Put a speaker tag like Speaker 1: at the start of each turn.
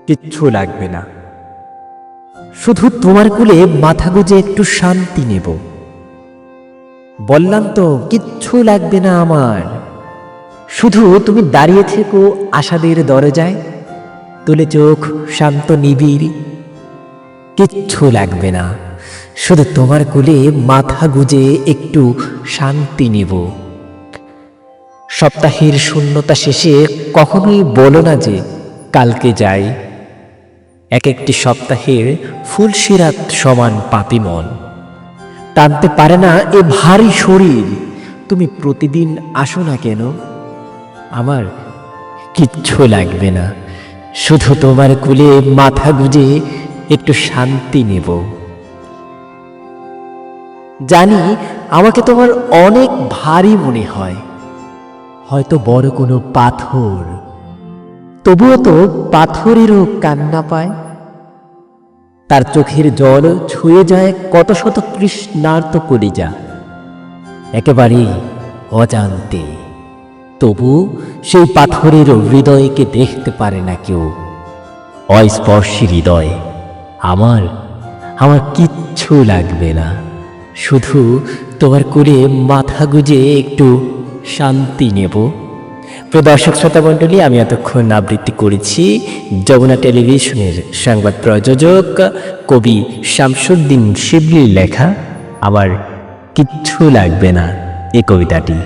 Speaker 1: কিচ্ছু লাগবে না, শুধু তোমার কোলে মাথা গুজে একটু শান্তি নেব। বললাম তো কিচ্ছু লাগবে না আমার, শুধু তুমি দাঁড়িয়ে থেকো আশাদের দরজায়, তুলে চোখ শান্ত নিবিড়। কিচ্ছু লাগবে না, শুধু তোমার কোলে মাথা গুজে একটু শান্তি নেব। সপ্তাহের শূন্যতা শেষে কখনোই বলো না যে কালকে যাই। এক একটি সপ্তাহের ফুলসিরাত সমান পাপী মন টানতে পারে না এ ভারী শরীর। তুমি প্রতিদিন আসো না কেন, আমার কিচ্ছু লাগবে না, শুধু তোমার কোলে মাথা গুজে একটু শান্তি নেব। জানি আমাকে তোমার অনেক ভারী মনে হয়, হয়তো বড় কোনো পাথর, তবুও তো পাথরেরও কান্না পায়। তার চোখের জল ছুঁয়ে যায় কত শত তৃষ্ণার্ত কলিজা, একেবারেই অজান্তে। তবু সেই পাথরের হৃদয়কে দেখতে পারে না কেউ। অস্পর্শী হৃদয় আমার, আমার কিচ্ছু লাগবে না, শুধু তোমার কোলে মাথা গুজে একটু শান্তি নেব। প্রিয় দর্শক শ্রোতা মণ্ডলী, আমি এতক্ষণ আবৃত্তি করেছি যমুনা টেলিভিশনের সংবাদ প্রযোজক কবি শামসুদ্দিন শিবলির লেখা আমার কিচ্ছু লাগবে না এই কবিতাটি।